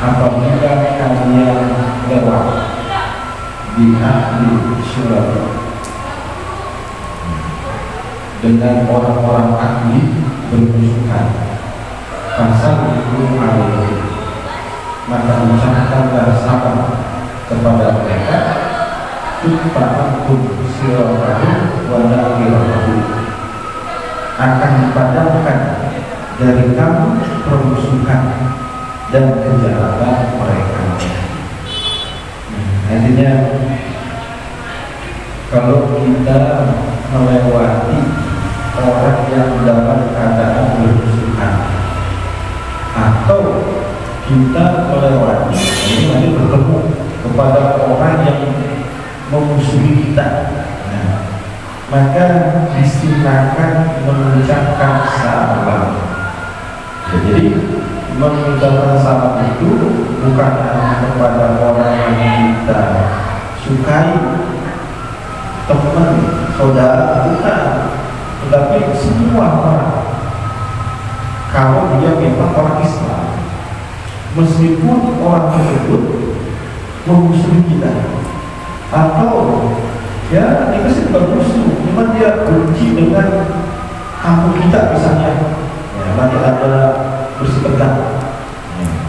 apabila kalian lewat di ahli syurga dengan orang-orang ahli bermusuhan, pasal itu alaihi, maka ucapkanlah salam kepada mereka, tu'fa'akum siratahu wa na'iratahu, akan dipadamkan dari kamu permusuhan dan kejahatan mereka. Artinya kalau kita melewati orang yang dalam keadaan bermusuhan, atau kita melewati, ini nanti bertemu kepada orang yang memusuhi kita, maka disilakan mengucapkan salam. Jadi mengucapkan salam itu bukan hanya kepada orang yang kita sukai, teman, saudara, bukan, tetapi semua orang. Kalau dia memang orang Islam, meskipun orang tersebut memusuhi kita, atau ya ini pasti bukan musuh, cuma dia benci dengan kampung kita misalnya, ya, nanti ada bersepeda,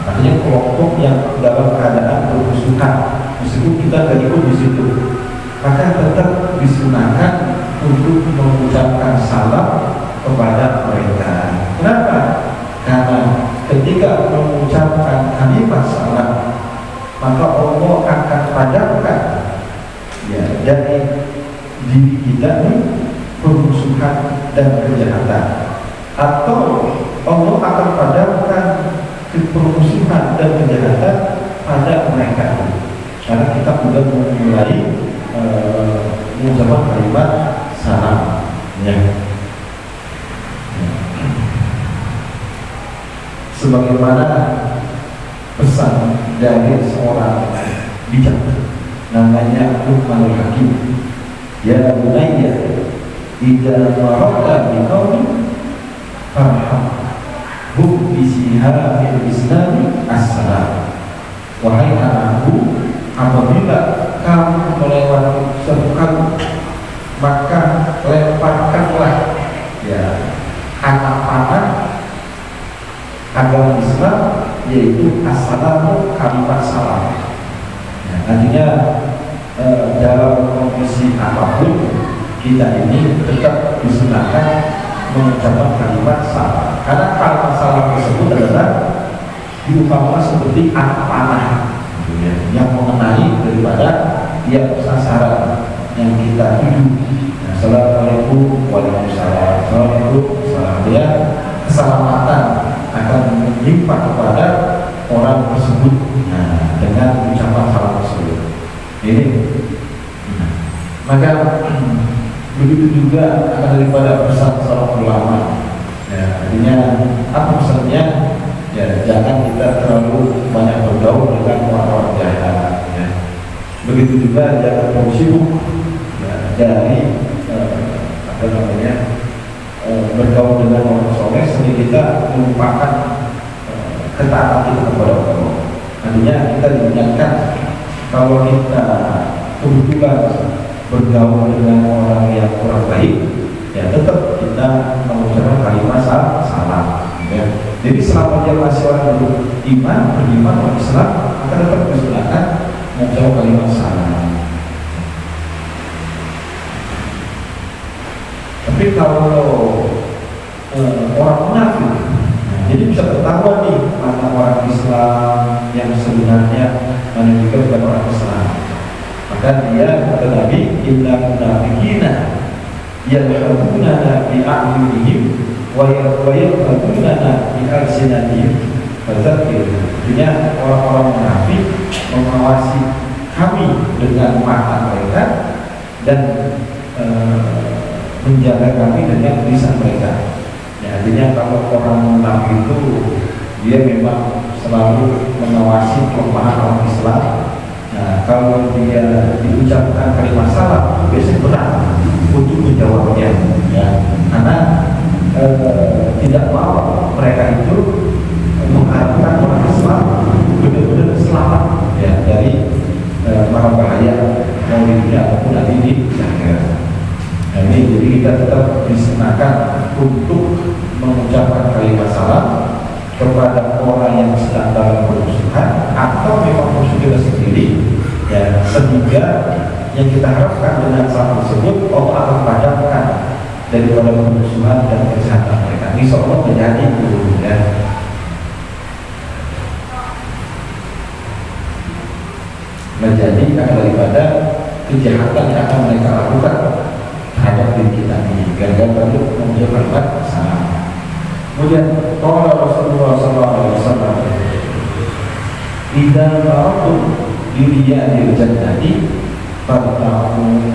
artinya kelompok yang dalam keadaan bermusuhan, meskipun kita tidak ikut di situ, maka tetap disunahkan untuk mengucapkan salam kepada mereka. Kenapa? Karena ketika mengucapkan kalimat salam, maka Allah akan padamkan ya dari diri kita ini permusuhan dan kejahatan, atau Allah akan padamkan permusuhan dan kejahatan pada mereka. Karena kita sudah memulai mengucapkan kalimat salam, ya. Sebagaimana pesan dari seorang bijak namanya Luqmanul Hakim, ya bunayya idza marata bi qaumin farham hum bi sihamil islami assalam. Wahai anakku, apabila kamu melewati suatu kaum, maka lemparkanlah ya anak panah agama Islam, yaitu assalamu, kalimat salam. Ya, artinya dalam kondisi apapun kita ini tetap disunahkan mengucapkan kalimat salam, karena kalimat salam tersebut adalah diumpamakan seperti anak panah ya, yang mengenai daripada yang sasaran yang kita tuju. Nah, assalamualaikum, waalaikumsalam, assalamualaikum, salam, ya, keselamatan akan menimpa kepada orang tersebut, nah, dengan ucapan salam tersebut. Ini, maka begitu juga akan daripada pesan seorang ulama. Ya, artinya apa pesannya? Ya, jangan kita terlalu banyak bergaul dengan orang-orang jahat. Ya. Begitu juga juga jangan terlalu sibuk dari apa namanya bergaul dengan orang soleh sehingga kita melupakan ketaatan kita kepada Allah. Artinya kita diingatkan kalau kita kebetulan bergaul dengan orang yang kurang baik, ya tetap kita mengucapkan kalimat salam. Ya. Jadi selama dia masih orang beriman orang Islam, maka tetap disunahkan mengucapkan kalimat salam. Tapi kalau orang munafik, jadi bisa ketahuan nih mana orang Islam yang sebenarnya, mana juga bukan orang Islam. Maka dia kata Nabi, innal munafiqina yadkhuluna bi a'yunihim wa yadkhuluna bi alsinatihim. Fadzakir. Artinya orang-orang munafik mengawasi kami dengan mata mereka dan menjaga kami dengan lisan mereka. Ya, artinya kalau orang munafik itu dia memang selalu mengawasi kelemahan orang Islam. Nah, kalau dia diucapkan kalimat salam itu biasanya berat untuk menjawabnya, ya, karena tidak mau mereka itu mengharapkan orang Islam benar-benar selamat ya dari mara bahaya mau di dunia ataupun nanti di akhirat. Nah, ini jadi kita tetap disunahkan untuk mengucapkan kalimat salam kepada orang yang sedang dalam permusuhan atau memang musuh kita sendiri, ya, sehingga yang kita harapkan dengan salam tersebut Allah akan padamkan daripada permusuhan dan kejahatan mereka. Insya Allah terjadi itu, ya. Menjadi daripada kejahatan yang akan mereka lakukan terhadap diri kita ini, gara-gara untuk mengucapkan salam. Kemudian qala Rasulullah sallallahu alaihi wasallam, "Idza maratum bi riyadil jannati fattaqu."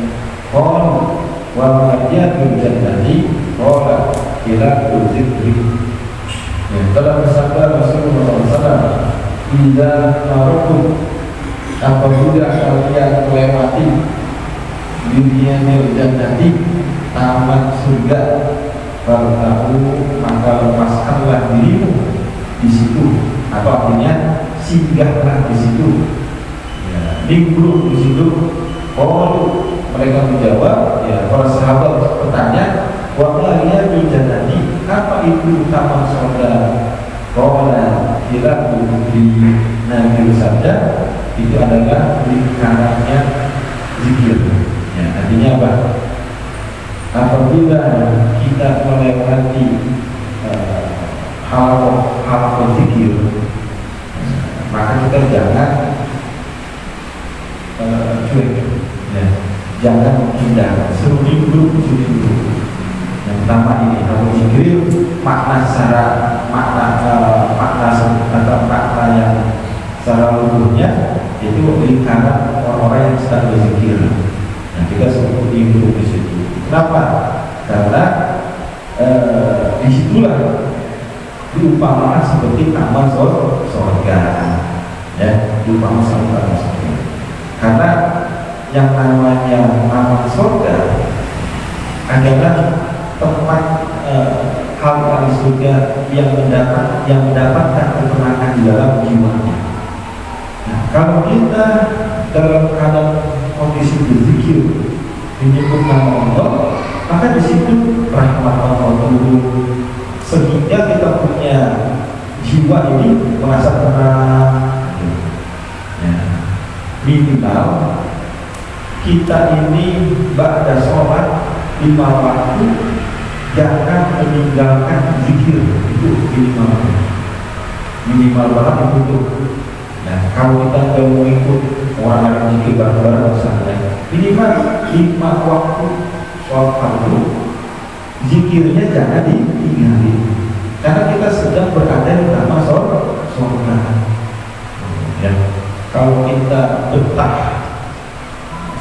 Qala wa ma riyadil jannati qala ila dzikri. Telah bersabda Rasulullah sallallahu alaihi wasallam, "Idza maratum," apabila kalian melewati riyadil jannati, taman surga, tahu maka lepaskanlah dirimu di situ, atau artinya singgahlah di situ, ya, minggu di situ. Oh, mereka menjawab, ya, para sahabat bertanya, wa ma riyadul jannati, apa itu taman surga? Qala ila di Nabi bersabda, itu adalah lingkarannya zikir. Ya, artinya apa? Apabila kita melewati hal zikir, maka kita jangan cuek, ya, jangan menghindar, suruh duduk. Yang pertama ini, hal zikir makna secara makna yang secara luhurnya itu lingkaran orang-orang yang sedang berzikir. Nah, kita sebut duduk di situ. Kenapa? Karena disitulah diumpamakan seperti taman surga, ya, diumpamakan seperti taman surga. Karena yang namanya taman surga adalah tempat hal surga yang mendapatkan ketenangan di dalam jiwanya. Nah, kalau kita dalam keadaan kondisi berzikir menyebut nama Allah, maka di situ rahmat Allah turun, sehingga kita punya jiwa ini merasa tenang. Ya. Minimal kita ini ba'da sholat 5 waktu jangan meninggalkan zikir, itu minimal banget itu. Nah, kalau kita mau ikut orang yang zikir bareng-bareng misalnya, minimal 5 waktu sholat fardu zikirnya jangan ditinggalin, karena kita sedang berada di taman surga. Ya, kalau kita betah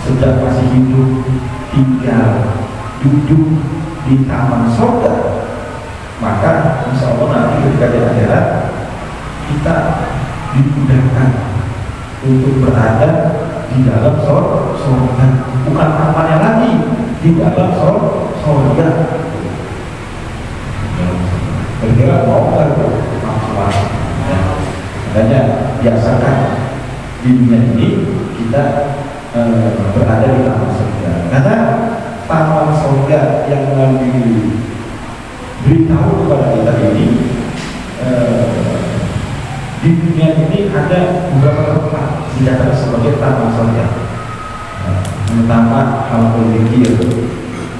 sejak masih hidup tinggal duduk di taman surga, maka insya Allah nanti ketika di akhirat kita dimudahkan untuk berada di dalam surga, bukan kampanye lagi di dalam surga. Kira-kira mau nggak tuh maksudnya? Makanya biasakan di dunia ini kita berada di taman surga, karena taman surga yang diberitahu kepada kita ini di dunia ini ada beberapa tempat dinyatakan sebagai taman surga. Pertama halaqul dzikir,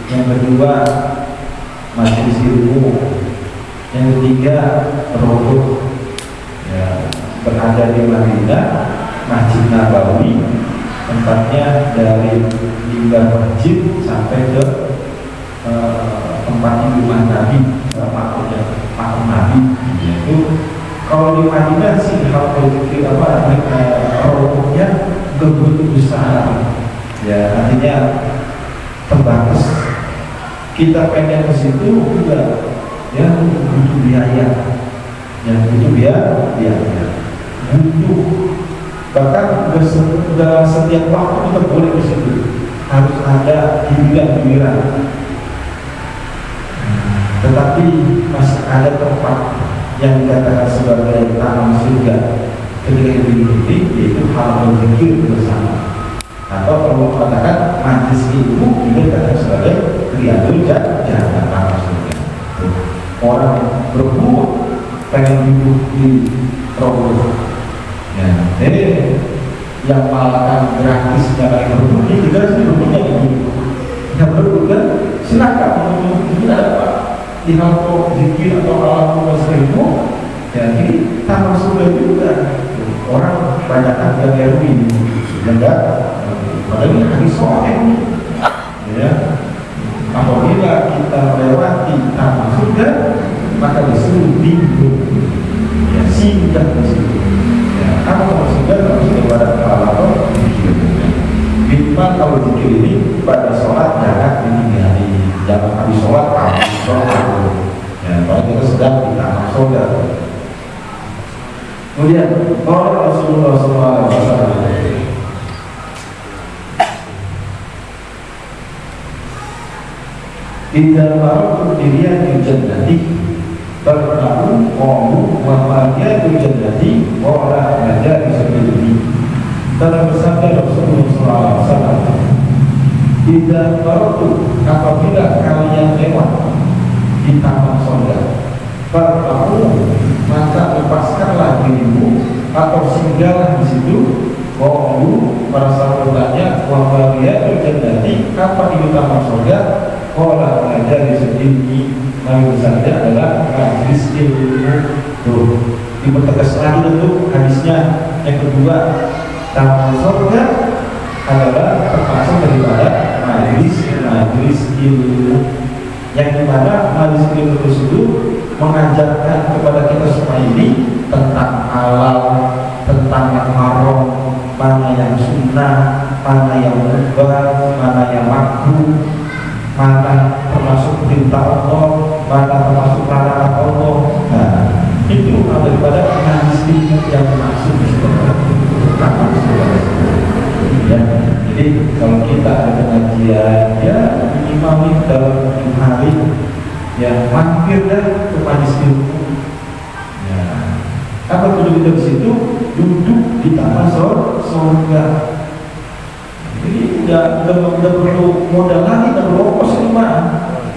yang kedua majelis ilmu, yang ketiga rohut, ya, berada di Madinah, Masjid Nabawi, tempatnya dari linggar masjid sampai ke tempat rumah Nabi, makam Nabi. Itu kalau di Madinah sih halaqul dzikir rohutnya begitu besar, ya, artinya terbatas. Kita pengen ke situ juga, ya, butuh biaya, ya, butuh biaya, butuh, bahkan udah setiap waktu kita boleh ke situ, harus ada giliran. Tetapi masih ada tempat yang dikatakan sebagai taman surga ketika ini, yaitu halaqul dzikir bersama, atau kalau mengatakan majelis ilmu juga dikatakan sebagai riyadul jannah, taman surga. Orang berbuat pengen duduk di rohut, ya, yang malah gratis secara berbuat ini juga sih berbuatnya gitu. Yang berbuat kan silakan tidak ada di halaqul dzikir atau halaqul ilmu, ya, ini taman surga juga. Orang banyak yang heroin, enggak, padahal ini hadis sahih, ya. Apabila kita melewati taman surga, maka disuruh tidur, ya, singgah di situ. Ya, apa maksudnya? Maksudnya pada halaqul dzikir. Minimal kalau dzikir ini pada sholat jangan ditinggali, jangan habis sholat ya, kalau kita sedang di taman surga. Kemudian Rasulullah SAW, Idza maratu biriyadil jannati barqa'u qalu wa mariyadil jannati qala majalis bil-bi. Dalam bersabda Rasulullah SAW, Idza maratu, apabila kalian lewat di taman surga, barqa'u, maka lepaskanlah dirimu atau singgahlah di situ. Qalu, para sahabat bertanya, wa mariyadil jannati, apa itu taman surga? Qala majalis ilmi, maka bersabda adalah majelis ilmu. Tuh, dipertegas lagi tentu hadisnya. Yang kedua, taman surga adalah termasuk daripada majelis ilmu, yang dimana majelis ilmu tersebut mengajarkan kepada kita semua ini tentang halal, tentang yang haram, mana yang sunnah, mana yang mubah, mana yang makruh, mana termasuk perintah Allah, mana termasuk larangan Allah. Nah, itu daripada majelis ilmu yang masuk di situ. Ya, jadi kalau kita ada pengajian, ya minimal dalam 7 hari, ya mampir dah ke majelis ilmu. Ya, apa tujuan kita di situ? Duduk di taman surga. Jadi udah perlu modal lagi, dan rokok ini mah.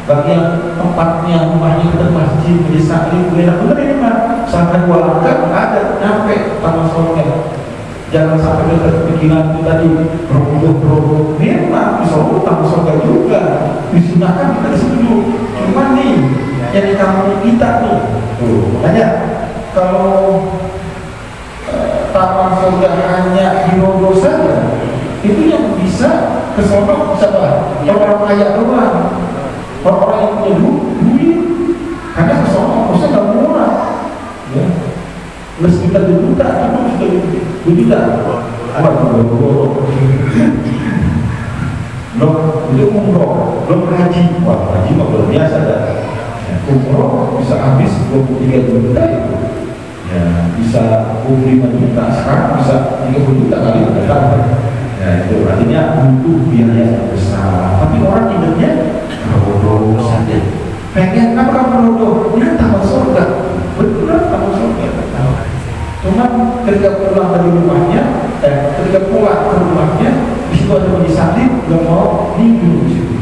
Bagi yang tempatnya rumahnya ke masjid, di sakit, enak bener ini mah. Sampai warga ada nyampe taman surga. Jangan sampai kita kepikiran itu tadi produk memang bisa taman surga juga. Disunahkan kita di situ. Cuma nih yang di kampung kita nih. Tuh, makanya kalau taman surga hanya di Rogo saja, itu yang bisa ke sono bisa apa? Orang kaya doang, orang yang punya duit, karena ke sono bisa nggak murah, ya. Meski kita juta, itu sudah juta. Belum itu umroh, belum haji. Wah, haji mah luar biasa dah. Ya, umroh bisa habis 23 juta itu. Ya, bisa 25 juta, sekarang bisa 30 juta kali berapa. Ya itu artinya butuh biaya yang besar. Tapi orang idenya bodoh saja. Pengen apa bodoh? Ini taman surga. Benar taman surga. Cuma ketika pulang dari rumahnya, ketika pulang ke rumahnya, di situ ada majelis taklim, nggak mau duduk di situ.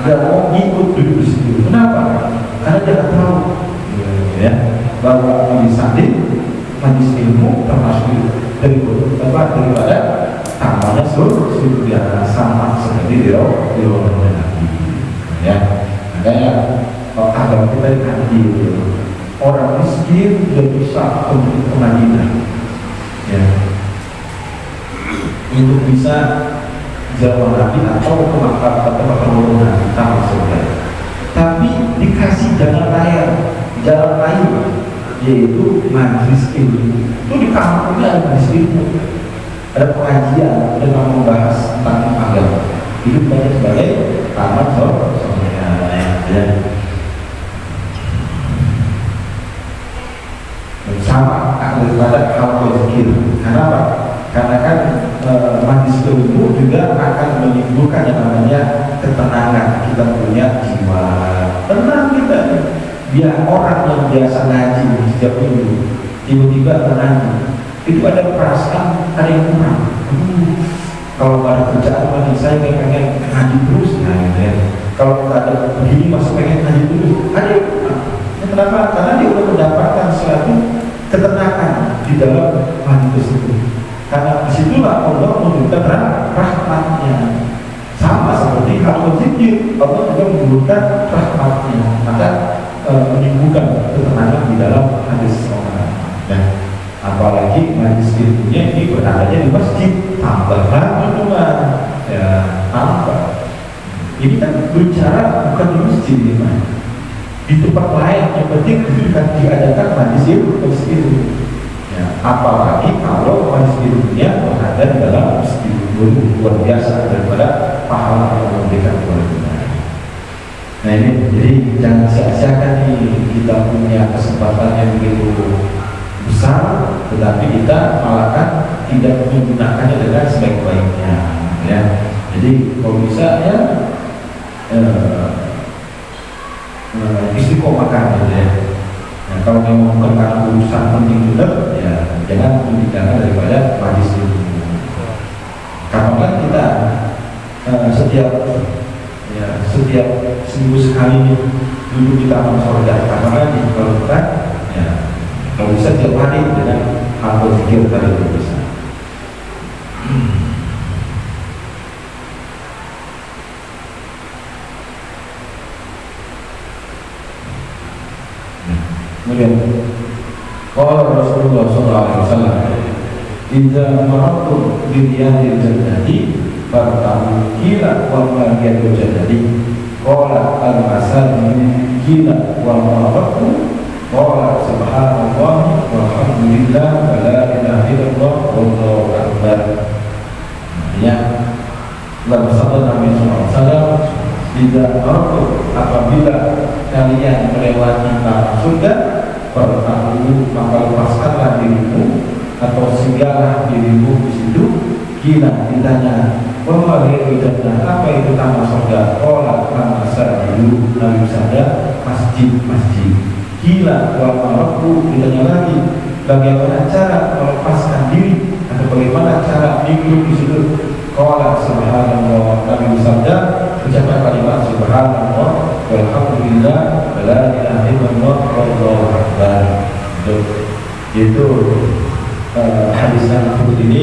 Nggak mau ngikut duduk di situ. Kenapa? Karena dia nggak tahu ya bahwa majelis taklim, majelis ilmu termasuk daripada tamannya surga sama seperti di rumah Nabi. Ya, makanya kalau agama kita adil, orang miskin tidak bisa untuk ke Madinah, ya, untuk bisa jalan Nabi atau ke Makkah atau Nabi sama surga. Tapi dikasih jalan raya, yaitu majelis ilmu. Itu di kampungnya ada majelis ilmu, ada pengajian, ada yang membahas tentang agama. Itu banyak sebagai taman surga. Ya. Sama daripada halqah zikir. Kenapa? Karena kan majelis ilmu juga akan menimbulkan yang namanya ketenangan. Kita punya jiwa tenang kita. Biar orang yang biasa ngaji setiap minggu tiba-tiba mengaji, itu ada perasaan ada yang kurang. Kalau nggak ada kerjaan lagi, saya pengen ngaji terus, nah gitu ya. Kalau nggak ada begini, masih pengen ngaji terus, ada yang kurang. Kenapa? Karena dia sudah mendapatkan suatu ketenangan di dalam hati tersebut. Karena disitulah Allah memberikan rahmatnya. Sama seperti halqah zikir, Allah juga memberikan rahmatnya. Maka menimbulkan ketenangan di dalam hati seseorang. Dan apalagi majelis ilmunya ini beradanya di masjid, tambah renungan, ya tambah. Ini kan bicara bukan di masjid ini, di tempat lain. Yang penting itu kan diadakan majelis ilmu. Ya, apalagi kalau majelis ilmunya berada di dalam masjid, luar biasa daripada pahala yang memberikan kepada kita. Nah ini, jadi jangan sia-siakan nih, kita punya kesempatan yang begitu besar, tetapi kita malah kan tidak menggunakannya dengan sebaik-baiknya, ya. Jadi kalau bisa ya istiqomahkan gitu ya. Nah, kalau memang bukan karena urusan penting juga, ya jangan meninggalkan daripada majelis ilmu. Karena kan kita setiap seminggu sekali duduk di taman surga. Karena kan kalau bukan, ya kalau bisa tiap hari dengan halqah zikir tadi itu bisa. Kemudian qala Rasulullah sallallahu alaihi wasallam, "Idza marartum bi riyadil jannati fartamu kila wa mariyadil jannati." Qala al-masajid kila wa maratu. Qala subhanallah walhamdulillah wa la ilaha illallah wallahu akbar. Ya, dalam sabda Nabi sallallahu alaihi wasallam, "Idza marartum, apabila kalian melewati taman surga, pertamu maka lepaskanlah dirimu atau singgahlah dirimu di situ." Kila ditanya, "Wahai jannah, apa itu taman surga?" Qala al-masajid, Nabi bersabda, masjid-masjid. Kila wa maraku, ditanya lagi, bagaimana cara melepaskan diri atau bagaimana cara hidup di situ? Qala subhanallah, Nabi bersabda, ucapkan kalimat subhanallah walhamdulillah wa la ilaha illallah wallahu akbar. Itu hadis yang berikut ini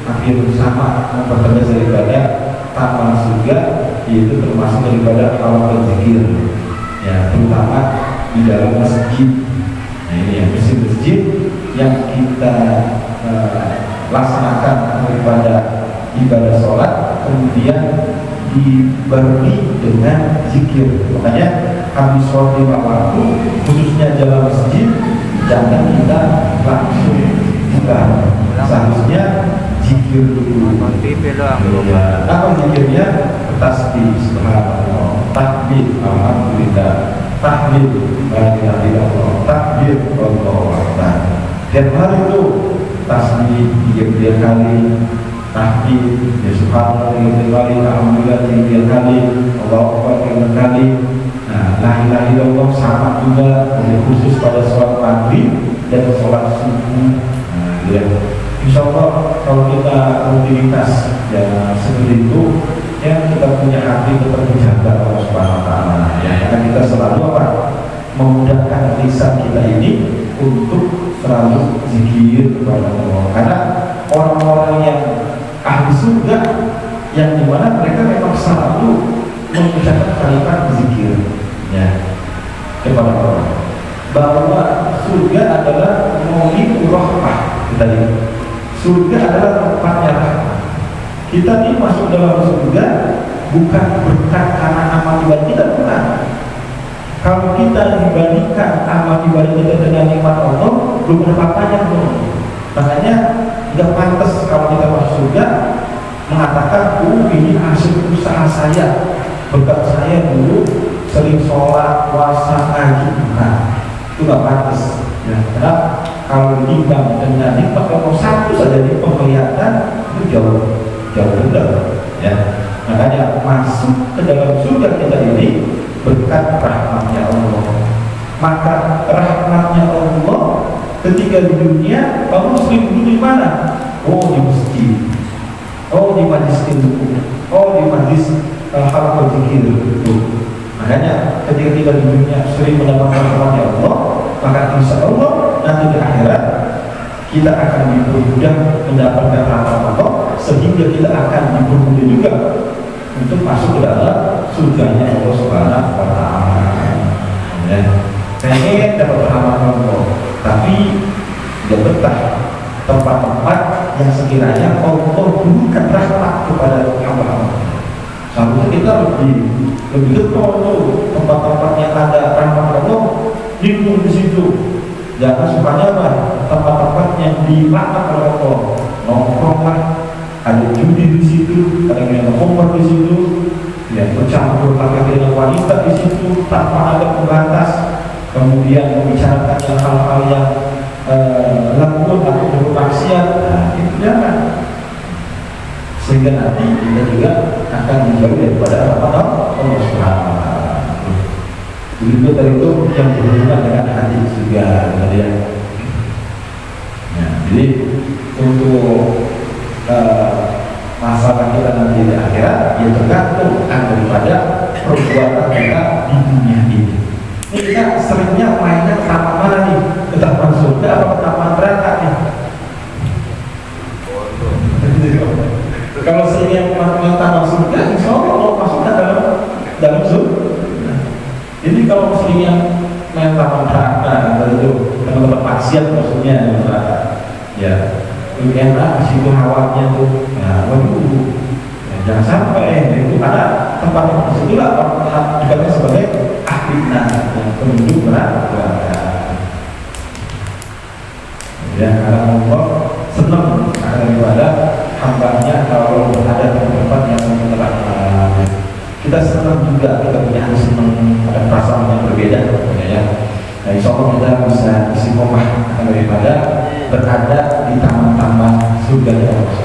hampir sama mempertegas daripada taman surga, yaitu termasuk daripada halqah zikir, ya, terutama di dalam masjid. Nah ini ya, masjid yang kita laksanakan daripada ibadah sholat, kemudian dibarengi dengan zikir. Makanya habis sholat 5 waktu, khususnya jalan masjid, jangan kita langsung buka. Seharusnya zikir dulu. Ya, apa zikirnya? Tasbih subhanallah, takbir alhamdulillah, takbir la ilaha illallah, takbir Allahu akbar. Dan hal itu tasbih 3 kali, tahmid ya subhanallah 3 kali, alhamdulillah 3 kali, Allahu akbar 3 kali. Nah, la ilaha illallah sama juga khusus pada sholat maghrib dan sholat subuh. Nah, ya. Insya Allah kalau kita rutinitas ya seperti itu, ya kita punya hati tetap dijaga Allah Subhanahu Wa Taala. Ya, karena kita selalu apa? Memudahkan lisan kita ini untuk selalu zikir kepada Allah. Karena orang-orang yang ahli surga, yang dimana mereka memang selalu mengucapkan kalimat zikir, ya, kepada Allah. Bahwa surga adalah maulidur rahmah. Kita lihat, surga adalah tempatnya rahmat. Kita ini masuk dalam surga bukan berkat karena amal ibadah kita, bukan. Kalau kita dibandingkan amal ibadah kita dengan nikmat Allah, belum ada apa-apanya, belum. Makanya nggak pantas kalau kita masuk surga mengatakan, ini hasil usaha saya, berkat saya dulu sering sholat, puasa, ngaji. Nah, itu nggak pantas. Ya, karena kalau dibanding dengan nikmat Allah satu saja di penglihatan itu jauh rendah. Ya, makanya masuk ke dalam surga kita ini berkat rahmatnya Allah. Maka rahmatnya Allah ketika di dunia, kamu sering dulu di mana? Oh, di masjid, oh di majlis ilmu, oh di majlis halaqah zikir. Makanya ketika kita di dunia sering mendapatkan rahmatnya Allah, maka insya Allah nanti di akhirat kita akan dipermudah mendapatkan rahmat Allah, sehingga kita akan dipermudah juga untuk masuk ke dalam surganya Allah Subhanahu Wa Taala. Ya, pengen dapat rahmat Allah, tapi tidak betah tempat-tempat yang sekiranya Allah berikan rahmat kepada hamba-hamba. Seharusnya kita lebih getol tempat-tempat yang ada rahmat Allah, lindung di situ. Jangan supaya apa? Tempat-tempat yang dilaknat oleh Allah, nongkronglah, ada judi di situ, ada yang ngomong di situ, ya bercampur laki-laki dengan wanita di situ tanpa ada pembatas, kemudian membicarakan hal-hal yang lakukan atau bermaksiat. Nah, itu jangan, sehingga nanti kita juga akan menjauh daripada rahmat Allah Subhanahu Wa Taala. Begitu dari itu yang berhubungan dengan hati juga, ya. Jadi untuk masalah kita nanti di akhirat, ya tergantung daripada perbuatan kita di dunia ini. Ini kita seringnya mainnya ke taman mana nih? Ke taman surga atau ke taman neraka nih? Kalau seringnya main taman surga, insya Allah kalau masuknya dalam surga. Jadi kalau seringnya main taman neraka, itu tempat maksiat maksudnya neraka, ya. Enak di situ hawanya tuh, ya, waduh, ya, jangan sampai itu ada tempat di situ lah dikatakan sebagai ahli neraka, penduduk neraka. Ya, karena Allah senang daripada hambanya kalau berada di tempat yang neraka. Kita senang juga, kita punya hati senang, ada perasaan yang berbeda, ya. Nah, insya Allah kita bisa istiqomah daripada berada di taman-taman surga Allah.